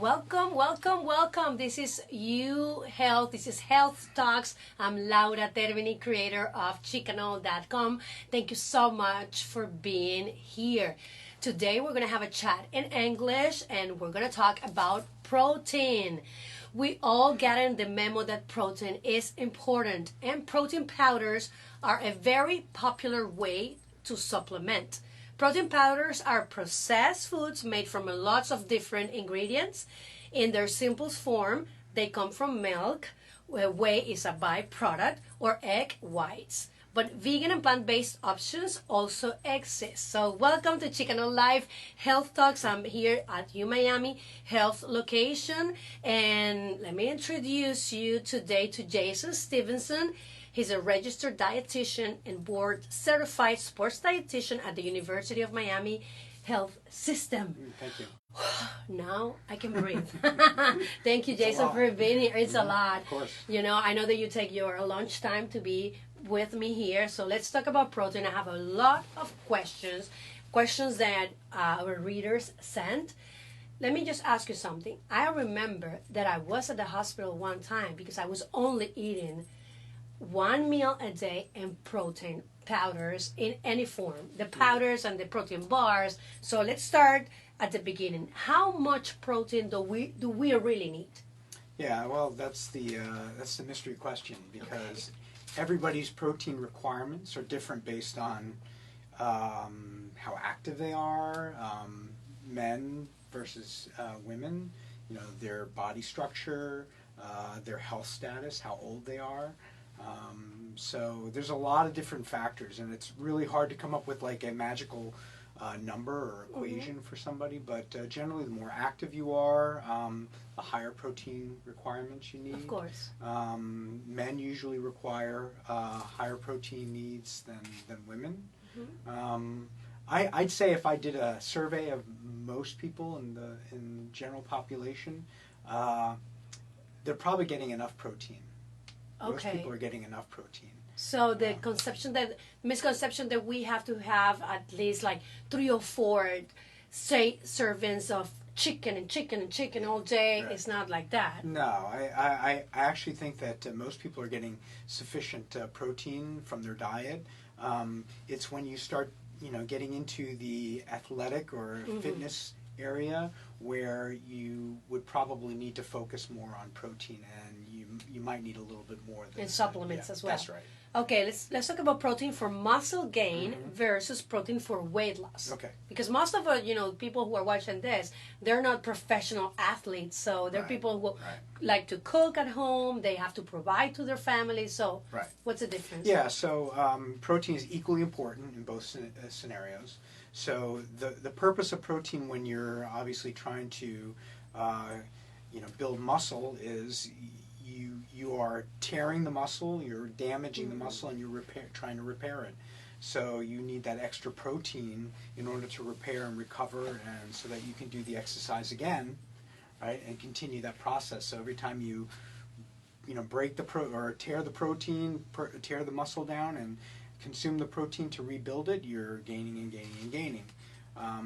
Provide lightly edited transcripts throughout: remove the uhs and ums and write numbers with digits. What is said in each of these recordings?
Welcome, welcome, welcome. This is You Health. This is Health Talks. I'm Laura Tervini, creator of chickenol.com. Thank you so much for being here. Today we're going to have a chat in English and we're going to talk about protein. We all get in the memo that protein is important, and protein powders are a very popular way to supplement. Protein powders are processed foods made from lots of different ingredients. In their simplest form, they come from milk, where whey is a byproduct, or egg whites. But vegan and plant-based options also exist. So welcome to Chicken on Life Health Talks. I'm here at UMiami Health location. And let me introduce you today to Jason Stevenson. He's a registered dietitian and board certified sports dietitian at the University of Miami Health System. Thank you. Now I can breathe. Thank you, Jason, for being here. It's a lot. Of course. You know, I know that you take your lunch time to be with me here. So let's talk about protein. I have a lot of questions that our readers sent. Let me just ask you something. I remember that I was at the hospital one time because I was only eating one meal a day and protein powders in any form, the powders and the protein bars. So let's start at the beginning. How much protein do we really need? Yeah, well, that's the mystery question, because everybody's protein requirements are different based on how active they are, men versus women, you know, their body structure, their health status, how old they are. So there's a lot of different factors, and it's really hard to come up with like a magical number or equation for somebody, but generally the more active you are, the higher protein requirements you need. Of course. Men usually require higher protein needs than women. I'd say if I did a survey of most people in the general population, they're probably getting enough protein. Most people are getting enough protein. So the misconception that we have to have at least like 3 or 4 servings of chicken all day, right. It's not like that. No, I actually think that most people are getting sufficient protein from their diet. It's when you start, getting into the athletic or fitness area where you would probably need to focus more on protein, and you might need a little bit more than supplements as well. That's right. Okay, let's talk about protein for muscle gain versus protein for weight loss. Okay. Because most of people who are watching this, they're not professional athletes, so they're people who like to cook at home. They have to provide to their families. So what's the difference? Yeah. So protein is equally important in both scenarios. So the purpose of protein when you're obviously trying to build muscle is you are tearing the muscle, you're damaging the muscle, and you're trying to repair it. So you need that extra protein in order to repair and recover, and so that you can do the exercise again, right, and continue that process. So every time you break or tear the protein, tear the muscle down, and consume the protein to rebuild it, you're gaining and gaining and gaining.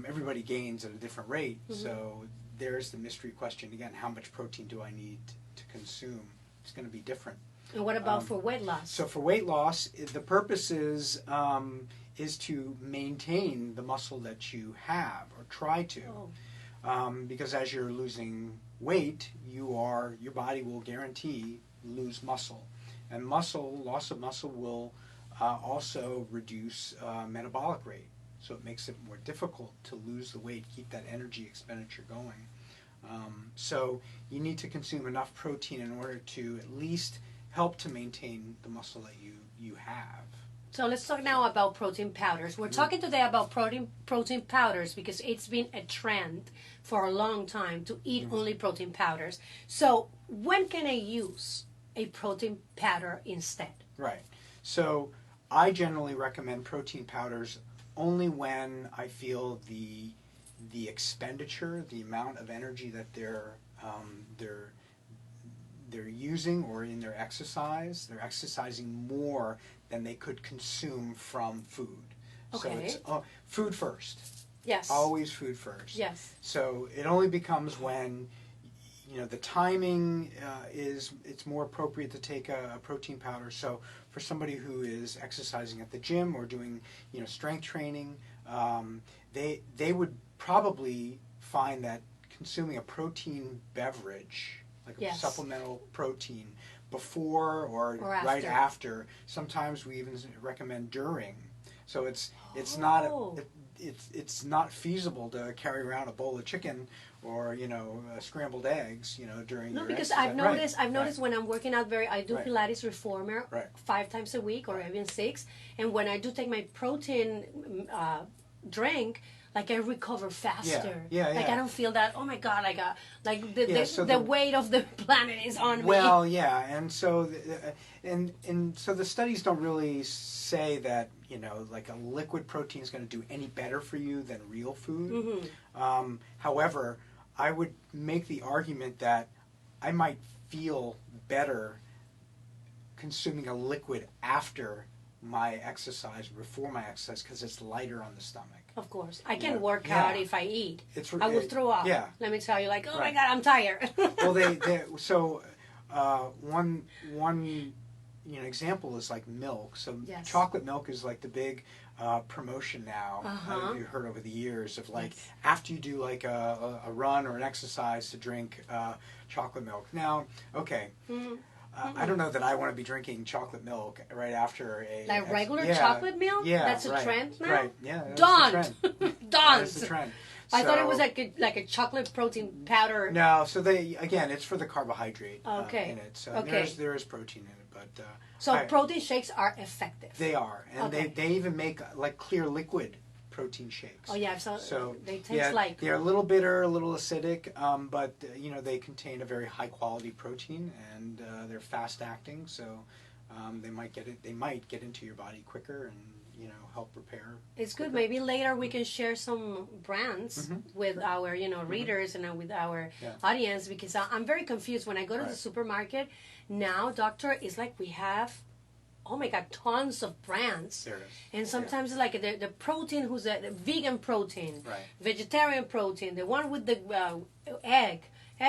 Everybody gains at a different rate, so there's the mystery question again: how much protein do I need to consume? It's going to be different. And what about for weight loss? So for weight loss, the purpose is to maintain the muscle that you have, or try to, because as you're losing weight, your body will guarantee lose muscle, and loss of muscle will also reduce metabolic rate. So it makes it more difficult to lose the weight, keep that energy expenditure going. So you need to consume enough protein in order to at least help to maintain the muscle that you have. So let's talk now about protein powders. We're talking today about protein powders because it's been a trend for a long time to eat only protein powders. So when can I use a protein powder instead? Right. So I generally recommend protein powders only when I feel the expenditure, the amount of energy that they're using, or in their exercise, they're exercising more than they could consume from food. Okay. So it's food first. Yes. Always food first. Yes. So it only becomes when the timing it's more appropriate to take a protein powder. So for somebody who is exercising at the gym or doing strength training, they would probably find that consuming a protein beverage, like a supplemental protein, before or right after. Sometimes we even recommend during. So it's not feasible to carry around a bowl of chicken or scrambled eggs during your because exercise. I've noticed when I'm working out I do Pilates reformer 5 times a week or even 6, and when I do take my protein drink, like I recover faster. Like I don't feel that, oh my God, the weight of the planet is on me. Well, and so so the studies don't really say that like a liquid protein is going to do any better for you than real food. However, I would make the argument that I might feel better consuming a liquid after my exercise, before my exercise, because it's lighter on the stomach. Of course. I can work out if I eat. I will throw up. Yeah. Let me tell you, like, oh my God, I'm tired. Well, one example is like milk. So chocolate milk is like the big promotion now. You've heard over the years of like after you do like a run or an exercise to drink chocolate milk. Now, okay. I don't know that I want to be drinking chocolate milk right after a regular chocolate milk. That's a trend now. Right. Yeah. Don't. That's the trend. I thought it was like a chocolate protein powder. No. So it's for the carbohydrate in it. So there is protein in it, but so protein shakes are effective. They are, and they even make like clear liquid protein shakes. Oh yeah, so they taste like they're a little bitter, a little acidic, but they contain a very high quality protein, and they're fast acting, so they might get into your body quicker and help repair. It's good. Maybe later we can share some brands with our readers and with our audience, because I'm very confused when I go to the supermarket now. Doctor, it's like we have, oh my God, tons of brands. There is. And sometimes it's like the protein, who's the vegan protein, vegetarian protein, the one with the egg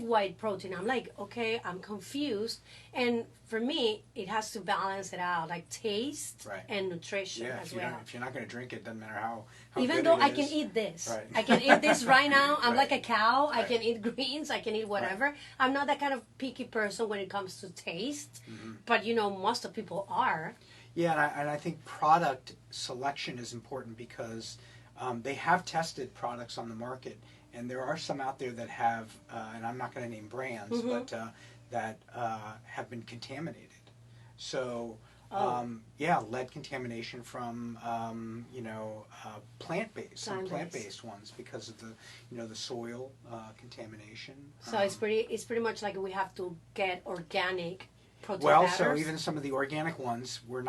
white protein. I'm like, okay, I'm confused. And for me, it has to balance it out, like taste and nutrition as well. If you're not going to drink it, doesn't matter how even good though it I is. can eat this. Right. I can eat this right now. I'm like a cow. I can eat greens. I can eat whatever. I'm not that kind of picky person when it comes to taste. But, most of people are. Yeah, and I think product selection is important because they have tested products on the market, and there are some out there that have, and I'm not going to name brands, but that have been contaminated. So, lead contamination from plant-based ones because of the soil contamination. So it's pretty much like we have to get organic protein powders. So even some of the organic ones were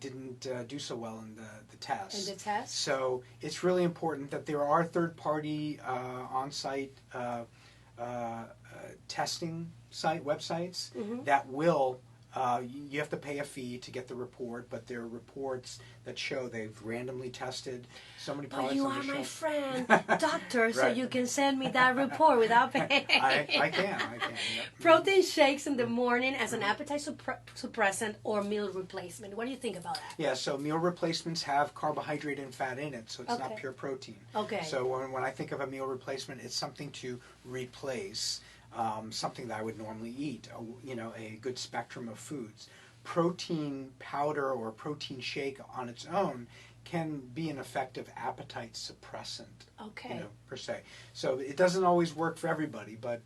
didn't do so well in the test. In the test. So it's really important that there are third-party on-site testing websites that will. You have to pay a fee to get the report, but there are reports that show they've randomly tested so many products. But you are my friend, doctor, so you can send me that report without paying. I can. Yep. Protein shakes in the morning as an appetite suppressant or meal replacement. What do you think about that? Yeah, so meal replacements have carbohydrate and fat in it, so it's not pure protein. Okay. So when I think of a meal replacement, it's something to replace something that I would normally eat, a good spectrum of foods. Protein powder or protein shake on its own can be an effective appetite suppressant, per se. So it doesn't always work for everybody, but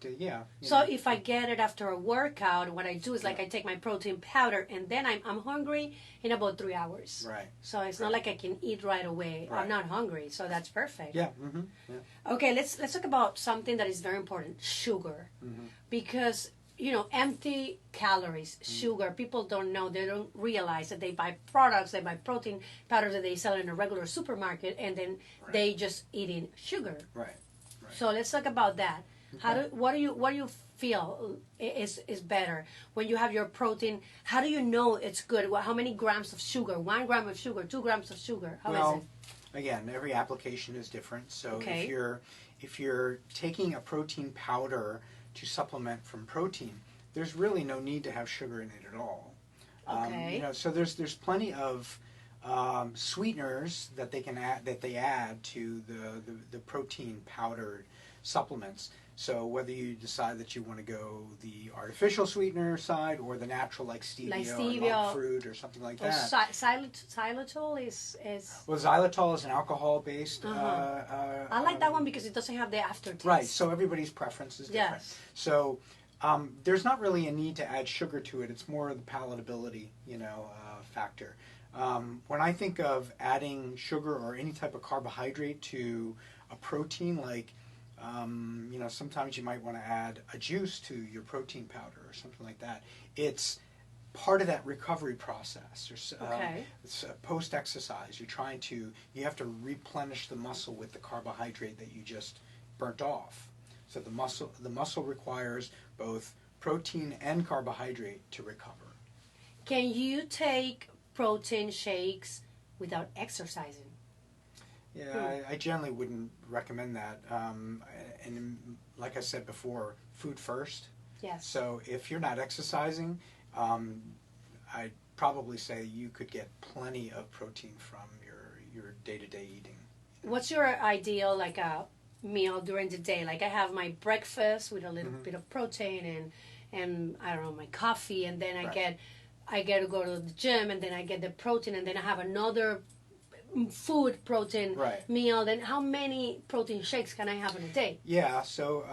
So if I get it after a workout, what I do is I take my protein powder, and then I'm hungry in about 3 hours. Right. So it's not like I can eat right away. Right. I'm not hungry, so that's perfect. Yeah. Okay, let's talk about something that is very important: sugar, because empty calories, sugar. People don't know. They don't realize that they buy products, they buy protein powders that they sell in a regular supermarket, and then they just eating sugar. Right. So let's talk about that. Okay. What do you feel is better when you have your protein? How do you know it's good? How many grams of sugar? 1 gram of sugar, 2 grams of sugar. How is it? Again, every application is different. So if you're taking a protein powder to supplement from protein, there's really no need to have sugar in it at all. Okay. You know, so there's plenty of sweeteners that they add to the protein powdered supplements. So whether you decide that you want to go the artificial sweetener side or the natural like stevia or monk fruit or something like that. Xylitol is Well, xylitol is an alcohol-based. I like that one because it doesn't have the aftertaste. Right. So everybody's preference is different. Yes. So there's not really a need to add sugar to it. It's more the palatability, factor. When I think of adding sugar or any type of carbohydrate to a protein, like sometimes you might want to add a juice to your protein powder or something like that. It's part of that recovery process. It's post-exercise. You have to replenish the muscle with the carbohydrate that you just burnt off. So the muscle requires both protein and carbohydrate to recover. Can you take protein shakes without exercising? Yeah, I generally wouldn't recommend that. And like I said before, food first. Yes. So if you're not exercising, I'd probably say you could get plenty of protein from your day-to-day eating. What's your ideal meal during the day? Like I have my breakfast with a little bit of protein and I don't know, my coffee, and then I get to go to the gym, and then I get the protein, and then I have another food protein meal. Then how many protein shakes can I have in a day? Yeah, so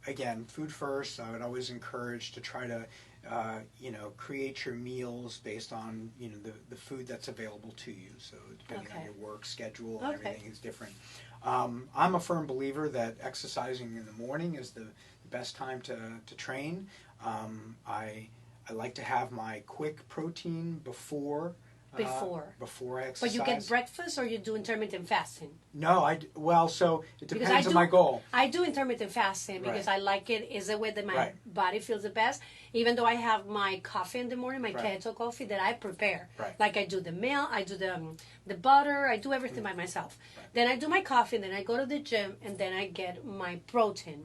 again, food first. I would always encourage to try to create your meals based on the food that's available to you. So depending on your work schedule and everything is different. I'm a firm believer that exercising in the morning is the best time to train. I like to have my quick protein before I exercise. But you get breakfast, or you do intermittent fasting? No, so it depends on my goal. I do intermittent fasting because I like it. Is the way that my body feels the best. Even though I have my coffee in the morning, my keto coffee that I prepare. Right. Like I do the milk, I do the butter, I do everything by myself. Right. Then I do my coffee, and then I go to the gym, and then I get my protein.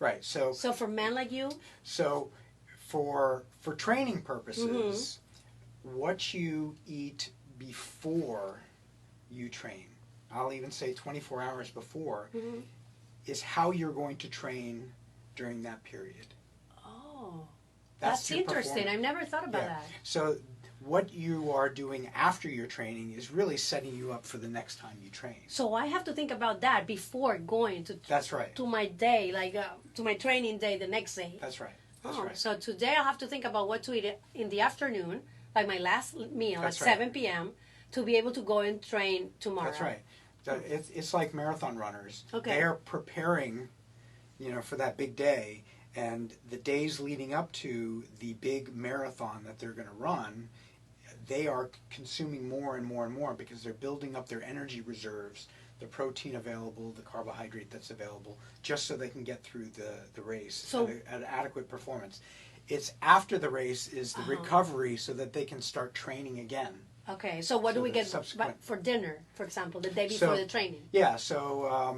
Right. So for men like you? So for training purposes, what you eat before you train, I'll even say 24 hours before, is how you're going to train during that period. Oh, that's interesting. I've never thought about that. So what you are doing after your training is really setting you up for the next time you train. So I have to think about that before going to to my day, to my training day the next day. That's right. So today I'll have to think about what to eat in the afternoon, like my last meal at 7 p.m., to be able to go and train tomorrow. That's right. It's like marathon runners. Okay. They are preparing, for that big day, and the days leading up to the big marathon that they're going to run, they are consuming more and more and more because they're building up their energy reserves, the protein available, the carbohydrate that's available, just so they can get through the race at adequate performance. It's after the race is the recovery so that they can start training again. Okay, so what do we get for dinner, for example, the day before the training? Yeah, so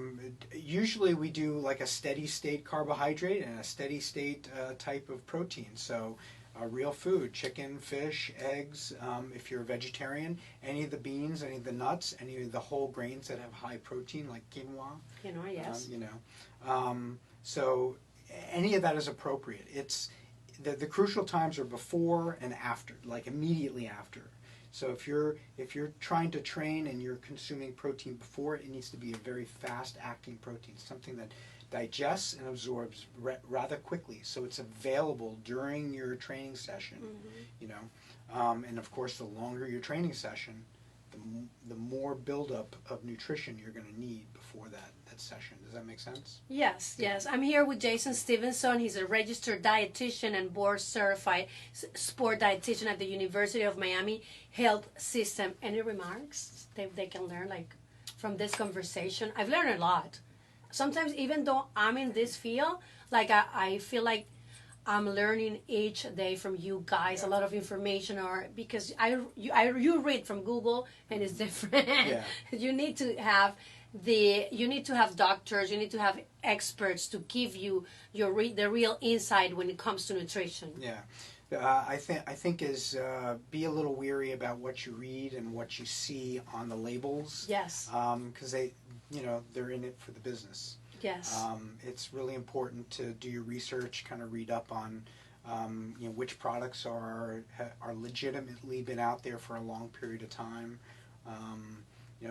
usually we do like a steady state carbohydrate and a steady state type of protein. So real food, chicken, fish, eggs, if you're a vegetarian, any of the beans, any of the nuts, any of the whole grains that have high protein like quinoa. Quinoa, yes. So any of that is appropriate. It's the crucial times are before and after, like immediately after. So if you're trying to train and you're consuming protein before, it needs to be a very fast-acting protein, something that digests and absorbs rather quickly. So it's available during your training session, and of course, the longer your training session, the more buildup of nutrition you're going to need before that session. Does that make sense? Yes. I'm here with Jason Stevenson. He's a registered dietitian and board-certified sport dietitian at the University of Miami Health System. Any remarks they can learn from this conversation? I've learned a lot. Sometimes, even though I'm in this field, I feel like I'm learning each day from you guys a lot of information, because you read from Google and it's different. You need to have you need to have doctors, you need to have experts to give you the real insight when it comes to nutrition. Yeah. I think is be a little weary about what you read and what you see on the labels. Yes. Because they're in it for the business. Yes. It's really important to do your research, kind of read up on which products are legitimately been out there for a long period of time.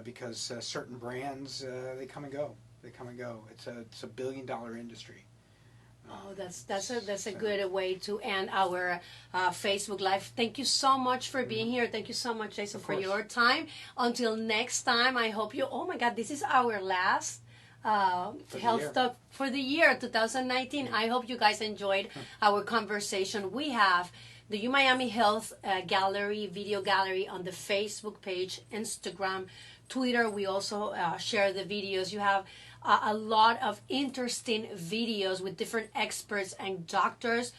Because certain brands they come and go. They come and go. It's a $1 billion industry. Oh, that's a good way to end our Facebook Live. Thank you so much for being here. Thank you so much, Jason, for your time. Until next time, I hope you. Oh my God, this is our last health talk for the year 2019. I hope you guys enjoyed our conversation. We have the U Miami Health Gallery, video gallery on the Facebook page, Instagram, Twitter. We also share the videos. You have a lot of interesting videos with different experts and doctors.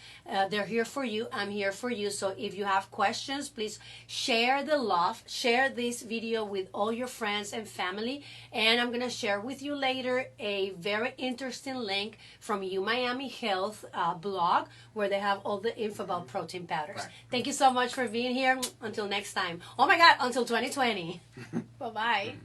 They're here for you. I'm here for you. So if you have questions, please share the love. Share this video with all your friends and family. And I'm going to share with you later a very interesting link from U Miami Health blog where they have all the info about protein powders. Right. Thank you so much for being here. Until next time. Oh my God, until 2020. Bye-bye.